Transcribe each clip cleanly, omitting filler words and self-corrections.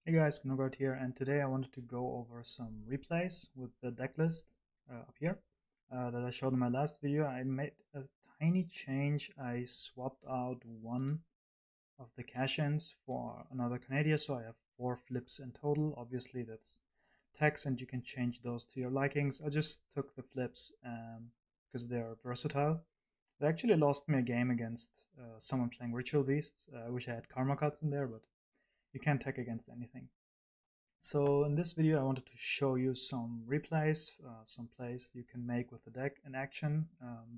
Hey guys, Gnurrgard here, and today I wanted to go over some replays with the deck list up here that I showed in my last video. I made a tiny change. I swapped out one of the cash-ins for another Canadian, so I have 4 flips in total. Obviously that's text and you can change those to your likings. I just took the flips because they're versatile. They actually lost me a game against someone playing Ritual Beasts. I wish I had Karma cards in there, but you can't tech against anything. So in this video I wanted to show you some replays, some plays you can make with the deck in action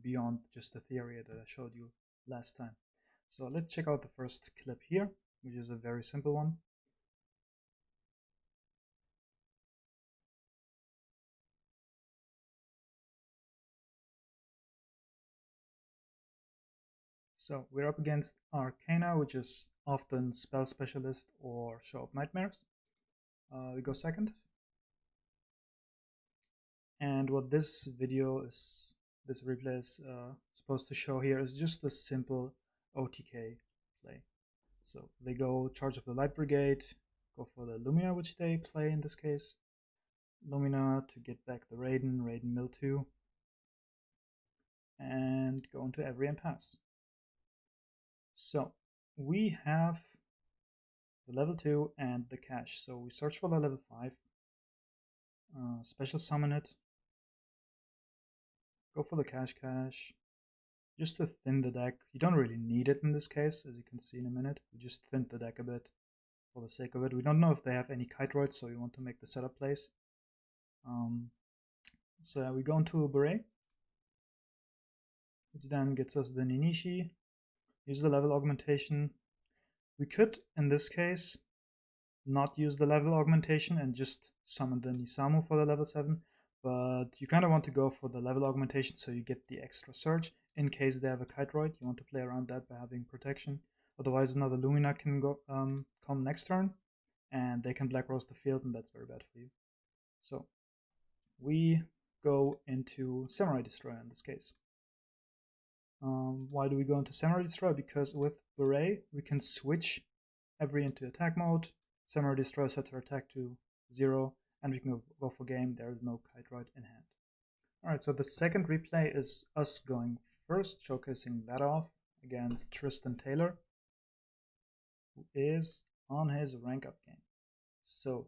beyond just the theory that I showed you last time. So let's check out the first clip here, which is a very simple one. So we're up against Arcana, which is often Spell Specialist or Show of Nightmares. We go second. And what this replay is supposed to show here is just a simple OTK play. So they go Charge of the Light Brigade, go for the Lumina, which they play in this case. Lumina to get back the Raiden, Raiden mill 2, and go into every and pass. So we have the level 2 and the cache. So we search for the level 5, special summon it, go for the cache, just to thin the deck. You don't really need it in this case, as you can see in a minute. We just thinned the deck a bit for the sake of it. We don't know if they have any kite droids, so we want to make the setup plays. So we go into a beret, which then gets us the Ninishi. Use the level augmentation. We could, in this case, not use the level augmentation and just summon the Nisamu for the level 7, but you kind of want to go for the level augmentation so you get the extra surge in case they have a kite droid. You want to play around that by having protection. Otherwise, another Lumina can go come next turn, and they can Black Rose the field, and that's very bad for you. So we go into Samurai Destroyer in this case. Why do we go into Samurai Destroyer? Because with Beret, we can switch every into attack mode. Samurai Destroyer sets our attack to 0, and we can go for game. There is no kite droid in hand. Alright, so the second replay is us going first, showcasing that off against Tristan Taylor, who is on his rank up game. So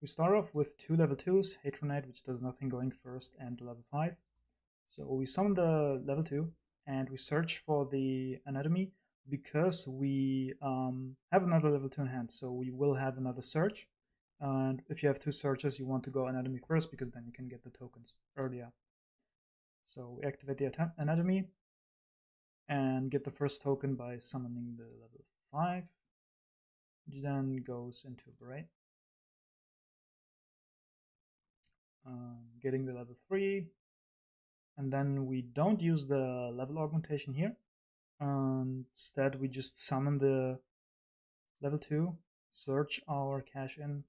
we start off with 2 level 2s, Hatronite, which does nothing going first, and level 5. So we summon the level 2 and we search for the anatomy because we have another level 2 in hand. So we will have another search. And if you have 2 searches, you want to go anatomy first because then you can get the tokens earlier. So we activate the anatomy and get the first token by summoning the level 5, which then goes into Beret. Getting the level 3. And then we don't use the level augmentation here. Instead, we just summon the level 2, search our cash in,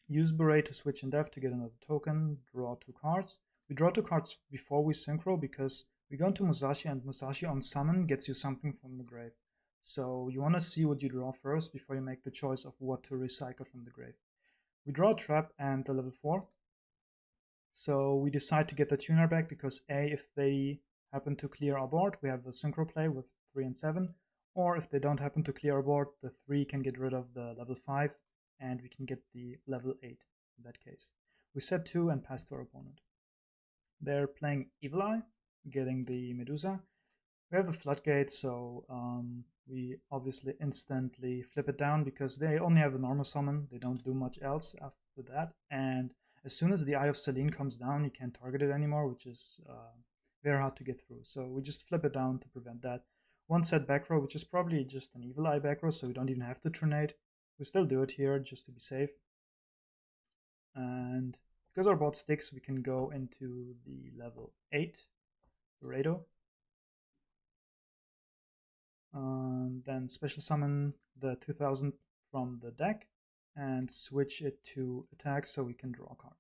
use Beret to switch in depth to get another token, draw 2 cards. We draw 2 cards before we synchro because we go into Musashi, and Musashi on summon gets you something from the grave. So you want to see what you draw first before you make the choice of what to recycle from the grave. We draw a trap and the level 4. So we decide to get the tuner back because A, if they happen to clear our board, we have a synchro play with 3 and 7, or if they don't happen to clear our board, the 3 can get rid of the level 5, and we can get the level 8 in that case. We set 2 and pass to our opponent. They're playing Evil Eye, getting the Medusa. We have the Floodgate, so we obviously instantly flip it down because they only have a normal summon. They don't do much else after that, and as soon as the Eye of Selene comes down, you can't target it anymore, which is very hard to get through. So we just flip it down to prevent that. One set back row, which is probably just an Evil Eye back row, so we don't even have to trinate. We still do it here just to be safe. And because our board sticks, we can go into the level 8, Laredo. Then special summon the 2000 from the deck and switch it to attack so we can draw a card.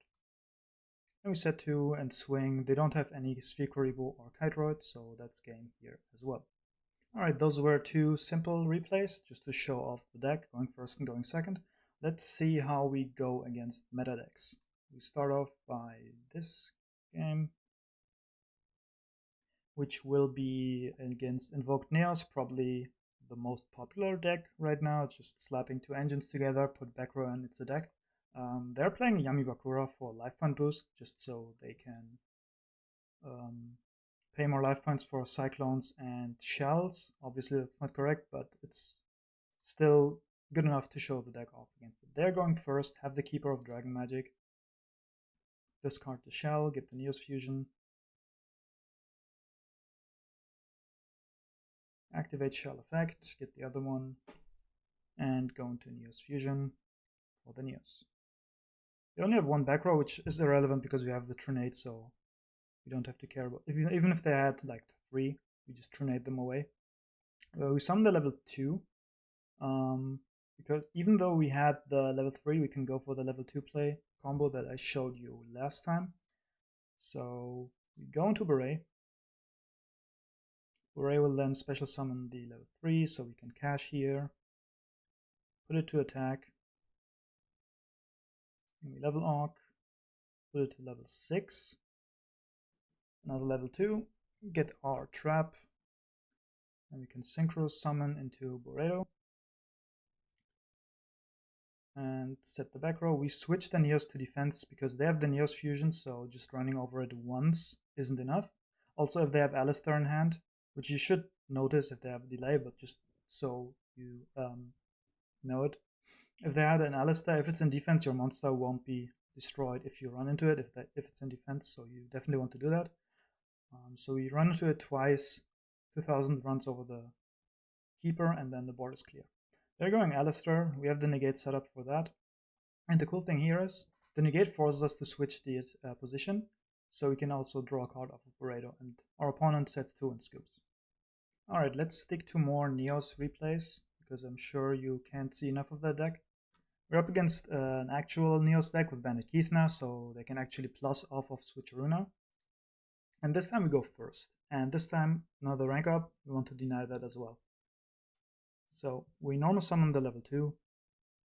And we set 2 and swing. They don't have any Sphere Kuribo or Kite Droid, so that's game here as well. Alright, those were two simple replays just to show off the deck, going first and going second. Let's see how we go against meta decks. We start off by this game, which will be against Invoked Neos, probably the most popular deck right now. It's just slapping two engines together, put back row, and it's a deck. They're playing Yami Bakura for life point boost, just so they can pay more life points for cyclones and shells. Obviously that's not correct, but it's still good enough to show the deck off against it. They're going first, have the Keeper of Dragon Magic, discard the shell, get the Neos Fusion, activate shell effect, get the other one, and go into Neos Fusion for the Neos. They only have one back row, which is irrelevant because we have the Trinade, so we don't have to care about even if they had like 3, we just Trinade them away. We summon the level 2, because even though we had the level 3, we can go for the level 2 play combo that I showed you last time. So we go into Beret. Beret will then special summon the level 3, so we can cash here, put it to attack, and we level Arc, put it to level 6, another level 2, get our trap, and we can synchro summon into Boredo and set the back row. We switch the Neos to defense because they have the Neos fusion, so just running over it once isn't enough. Also, if they have Alistair in hand, which you should notice if they have a delay, but just so you know it. If they had an Alistair, if it's in defense, your monster won't be destroyed if you run into it, if it's in defense, so you definitely want to do that. So we run into it twice, 2000 runs over the Keeper, and then the board is clear. They're going Alistair, we have the negate set up for that. And the cool thing here is, the negate forces us to switch the position, so we can also draw a card off of Boredo, and our opponent sets 2 and scoops. Alright, let's stick to more Neos replays, because I'm sure you can't see enough of that deck. We're up against an actual Neos deck with Bandit Keith now, so they can actually plus off of Switcheroo now. And this time we go first. And this time, another rank up, we want to deny that as well. So we normal summon the level 2,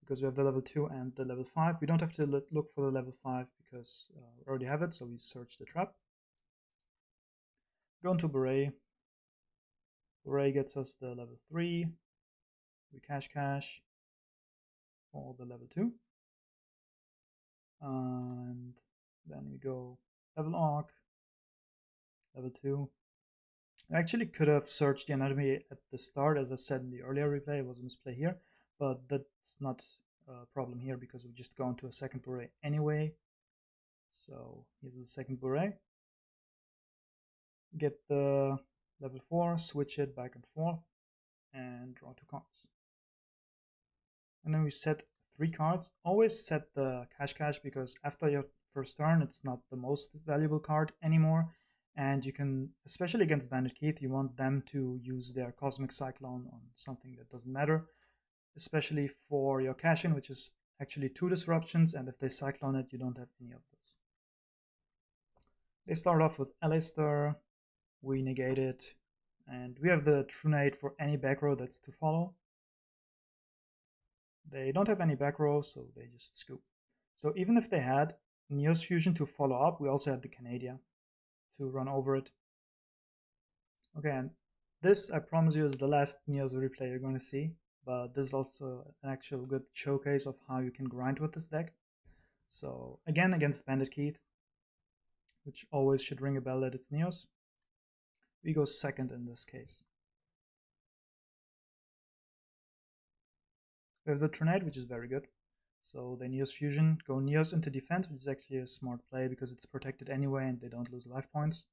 because we have the level 2 and the level 5. We don't have to look for the level 5 because we already have it, so we search the trap. Go into Beret. Beret gets us the level 3. We cash for the level 2. And then we go level Arc, level 2. I actually could have searched the anatomy at the start, as I said in the earlier replay. It was a misplay here, but that's not a problem here because we just go into a second Beret anyway. So here's the second Beret. Get the level 4, switch it back and forth, and draw 2 cards. And then we set 3 cards. Always set the cash because after your first turn, it's not the most valuable card anymore. And you can, especially against Bandit Keith, you want them to use their Cosmic Cyclone on something that doesn't matter, especially for your cash-in, which is actually 2 disruptions, and if they Cyclone it, you don't have any of those. They start off with Alistair, we negate it, and we have the Trinade for any back row that's to follow. They don't have any back row, so they just scoop. So even if they had Neos Fusion to follow up, we also have the Canadia to run over it. Okay, and this, I promise you, is the last Neos replay you're going to see, but this is also an actual good showcase of how you can grind with this deck. So again, against Bandit Keith, which always should ring a bell that it's Neos, we go second in this case. We have the Trinade, which is very good. So they Neos Fusion, go Neos into defense, which is actually a smart play because it's protected anyway and they don't lose life points,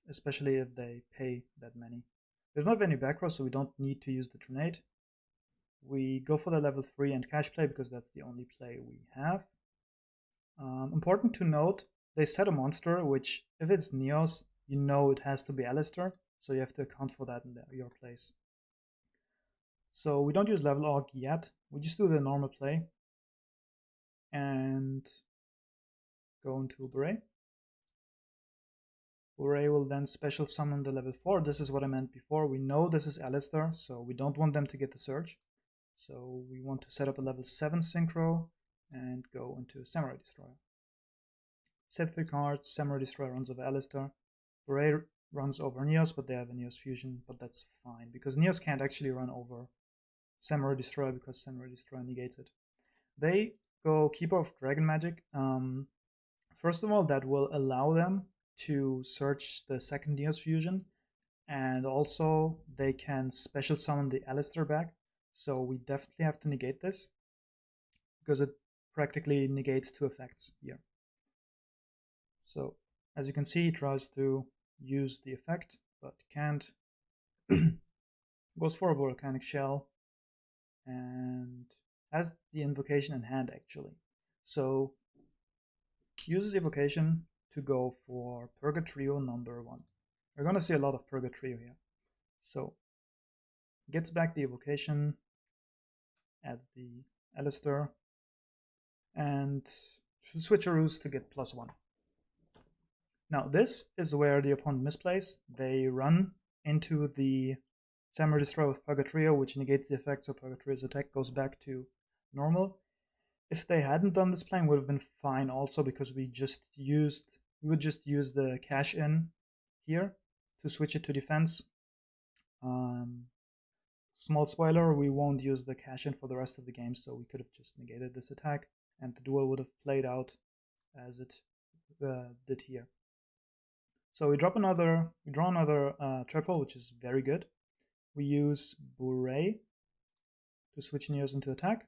especially if they pay that many. They don't have any back row, so we don't need to use the Trinade. We go for the level 3 and cash play because that's the only play we have. Important to note, they set a monster, which if it's Neos, you know it has to be Alistair, so you have to account for that in your plays. So we don't use level Arc yet, we just do the normal play and go into Beret. Bure will then special summon the level 4. This is what I meant before. We know this is Alistair, so we don't want them to get the Surge. So we want to set up a level 7 Synchro and go into Samurai Destroyer. Set 3 cards, Samurai Destroyer runs over Alistair. Bure runs over Neos, but they have a Neos Fusion, but that's fine, because Neos can't actually run over Samurai Destroyer because Samurai Destroyer negates it. They go Keeper of Dragon Magic. First of all, that will allow them to search the second Neos Fusion, and also they can special summon the Alistair back, so we definitely have to negate this, because it practically negates 2 effects here. So, as you can see, he tries to use the effect, but can't. Goes for a Volcanic Shell, and has the invocation in hand, actually. So, uses evocation to go for Purgatrio number 1. We're going to see a lot of Purgatrio here. So, gets back the evocation, adds the Alistair, and switcheroos to get +1. Now, this is where the opponent misplays. They run into the Samurai Destroyer with Purgatrio, which negates the effect, so Purgatrio's attack goes back to normal. If they hadn't done this play, it would have been fine also, because we would just use the cash in here to switch it to defense. Small spoiler, we won't use the cash in for the rest of the game, so we could have just negated this attack, and the duel would have played out as it did here. So we draw another triple, which is very good. We use Bure to switch Neos into attack,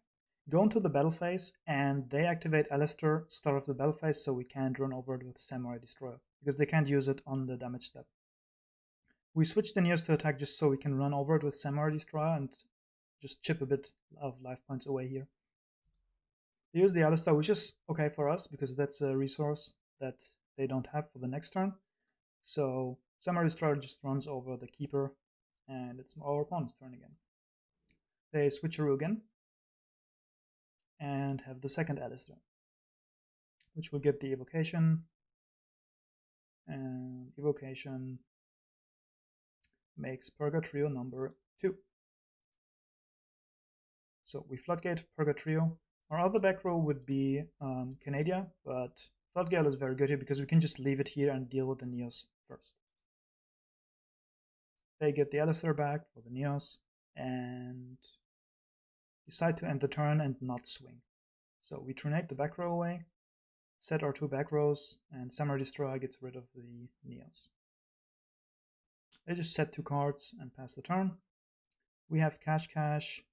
go into the battle phase, and they activate Alistair, start of the battle phase, so we can't run over it with Samurai Destroyer, because they can't use it on the damage step. We switch the Neos to attack just so we can run over it with Samurai Destroyer and just chip a bit of life points away here. They use the Alistair, which is okay for us, because that's a resource that they don't have for the next turn. So Samurai Destroyer just runs over the Keeper, and it's our opponent's turn again. They switcheroo again, and have the second Alistair, which will get the evocation, and evocation makes Purgatrio number 2. So we floodgate Purgatrio. Our other back row would be Canadia, but Floodgale is very good here because we can just leave it here and deal with the Neos first. They get the Alistair back for the Neos and decide to end the turn and not swing. So we trinate the back row away, set our 2 back rows, and Samurai Destroyer gets rid of the Neos. They just set 2 cards and pass the turn. We have Cash,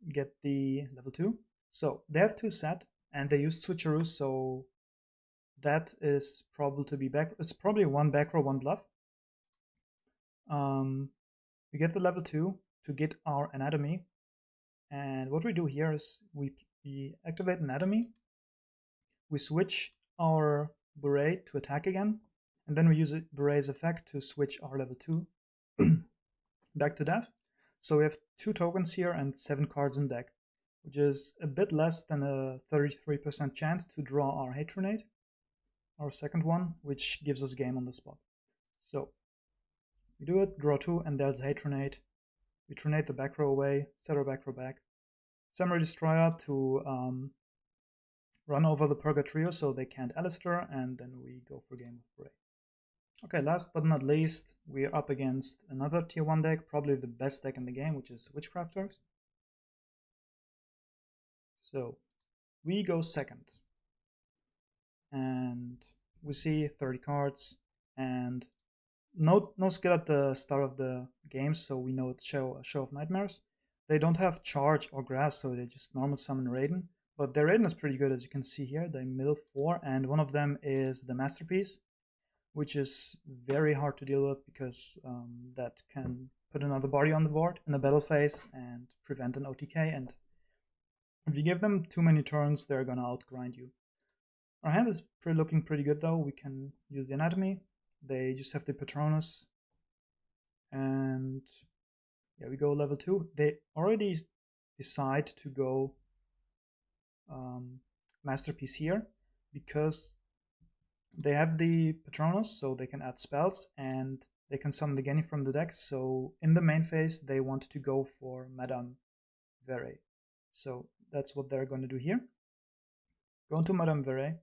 get the level 2. So they have 2 set, and they use switcheroos, so that is probable to be back. It's probably 1 back row, 1 bluff. We get the level 2 to get our anatomy, and what we do here is we activate anatomy, we switch our Bure to attack again, and then we use Bure's effect to switch our level 2 back to death. So we have 2 tokens here and 7 cards in deck, which is a bit less than a 33% chance to draw our Hatronate, our second one, which gives us game on the spot. So we do it, draw 2, and there's Hatronate. We trinate the back row away, set our back row back. Samurai Destroyer to run over the Purgatrio so they can't Alistair, and then we go for game with Bure. Okay, last but not least, we're up against another tier 1 deck, probably the best deck in the game, which is Witchcrafters. So we go second, and we see 30 cards, and no skill at the start of the game, so we know it's Show of Nightmares. They don't have Charge or Grass, so they just normal summon Raiden. But their Raiden is pretty good, as you can see here. They mill 4, and one of them is the Masterpiece, which is very hard to deal with because that can put another body on the board in the battle phase and prevent an OTK. And if you give them too many turns, they're gonna outgrind you. Our hand is looking pretty good though. We can use the anatomy. They just have the Patronus, and yeah, we go level 2. They already decide to go Masterpiece here because They have the Patronus, so they can add spells, and they can summon the Genii from the deck. So in the main phase, they want to go for Madame Vere. So that's what they're going to do here. Go into Madame Vere,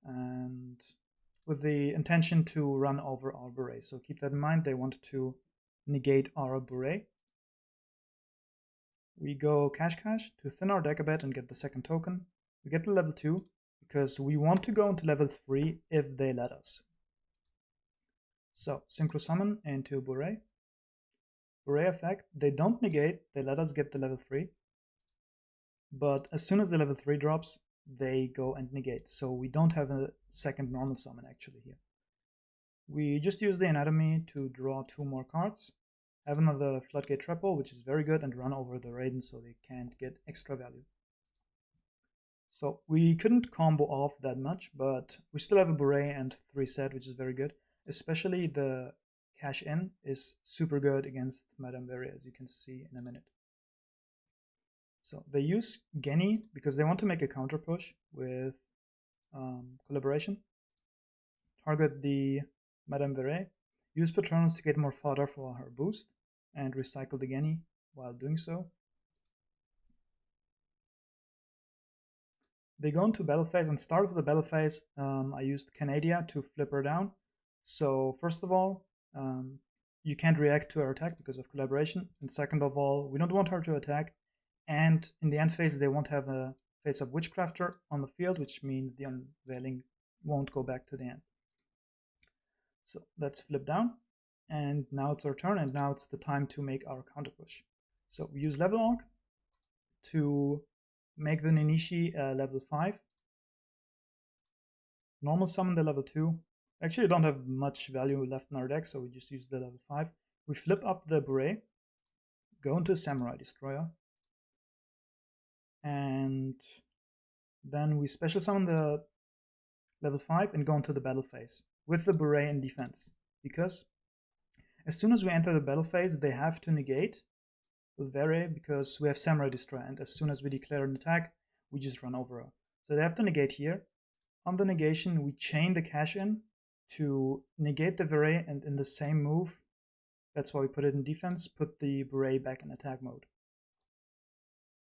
and with the intention to run over our Bure. So keep that in mind. They want to negate our Bure. We go cash to thin our deck a bit and get the second token. We get to level 2 because we want to go into level 3 if they let us. So Synchro Summon into Bure. Bure effect, they don't negate, they let us get the level 3. But as soon as the level 3 drops, they go and negate. So we don't have a second normal summon actually here. We just use the anatomy to draw 2 more cards, have another Floodgate Triple, which is very good, and run over the Raiden so they can't get extra value. So we couldn't combo off that much, but we still have a Bure and 3 set, which is very good. Especially the cash in is super good against Madame Vere, as you can see in a minute. So they use Genii because they want to make a counter push with collaboration. Target the Madame Vere, use Patronus to get more fodder for her boost, and recycle the Genii while doing so. They go into battle phase, and start of the battle phase, I used Canadia to flip her down. So first of all, you can't react to her attack because of collaboration, and second of all, we don't want her to attack, and in the end phase they won't have a face-up Witchcrafter on the field, which means the Unveiling won't go back to the end. So let's flip down, and now it's our turn, and now it's the time to make our counter push. So we use Level Aug to make the Ninishi level 5. Normal summon the level 2. Actually, don't have much value left in our deck, so we just use the level 5. We flip up the Bure, go into Samurai Destroyer, and then we special summon the level 5 and go into the battle phase with the Bure in defense. Because as soon as we enter the battle phase, they have to negate with Vere because we have Samurai Destroyer, and as soon as we declare an attack, we just run over her. So they have to negate here. On the negation, we chain the cash in to negate the Vere, and in the same move, that's why we put it in defense, put the Bure back in attack mode.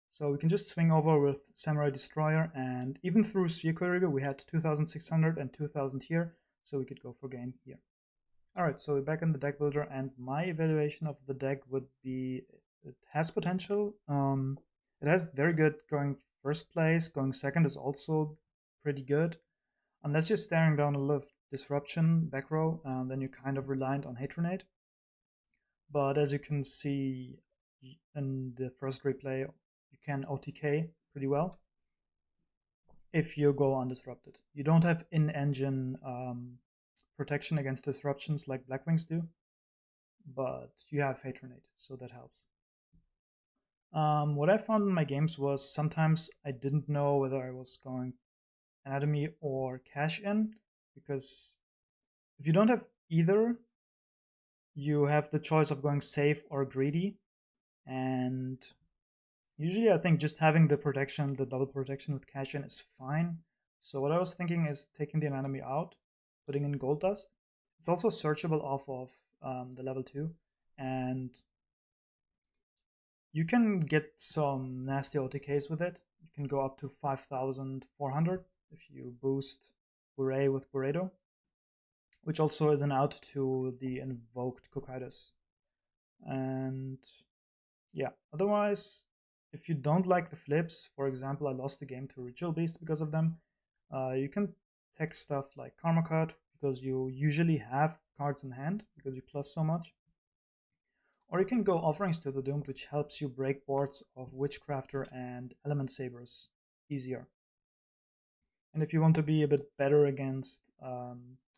So we can just swing over with Samurai Destroyer, and even through Sphere Courier, we had 2600 and 2000 here, so we could go for game here. Alright, so we're back in the deck builder, and my evaluation of the deck would be it has potential. It has very good going first place, going second is also pretty good. Unless you're staring down a lot of disruption back row, then you're kind of reliant on Hatronade. But as you can see in the first replay, you can OTK pretty well if you go undisrupted. You don't have in-engine protection against disruptions like Blackwings do, but you have Hatronade, so that helps. What I found in my games was sometimes I didn't know whether I was going anatomy or cash in, because if you don't have either, you have the choice of going safe or greedy, and usually I think just having the protection, the double protection with cash in is fine. So what I was thinking is taking the anatomy out, putting in gold dust. It's also searchable off of the level 2, and you can get some nasty OTKs with it. You can go up to 5,400 if you boost Bure with Buredo, which also is an out to the invoked Cocytus. And yeah, otherwise, if you don't like the flips, for example, I lost the game to Ritual Beast because of them, you can tech stuff like Karma Cut, because you usually have cards in hand, because you plus so much. Or you can go Offerings to the Doomed, which helps you break boards of Witchcrafter and Element Sabers easier. And if you want to be a bit better against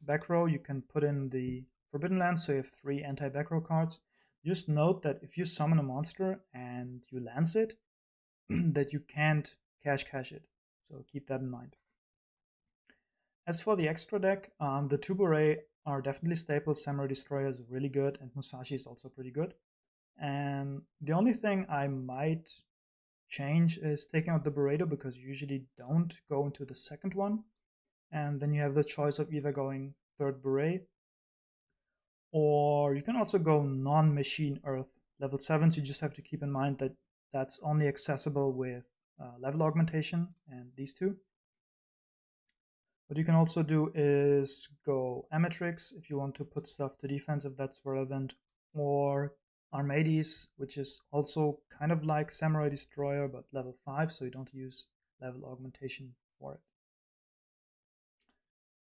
back row, you can put in the Forbidden Lands, so you have 3 anti-back row cards. Just note that if you summon a monster and you lance it, that you can't cash it. So keep that in mind. As for the extra deck, the 2 Bure are definitely staples. Samurai Destroyer is really good, and Musashi is also pretty good. And the only thing I might change is taking out the Burrito, because you usually don't go into the second one. And then you have the choice of either going third beret, or you can also go non-machine earth. Level 7s, you just have to keep in mind that that's only accessible with level augmentation and these two. What you can also do is go Amatrix if you want to put stuff to defense, if that's relevant, or Armades, which is also kind of like Samurai Destroyer, but level 5, so you don't use level augmentation for it.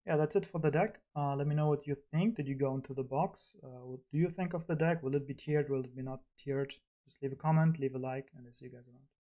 Yeah, that's it for the deck. Let me know what you think. Did you go into the box? What do you think of the deck? Will it be tiered? Will it be not tiered? Just leave a comment, leave a like, and I'll see you guys around.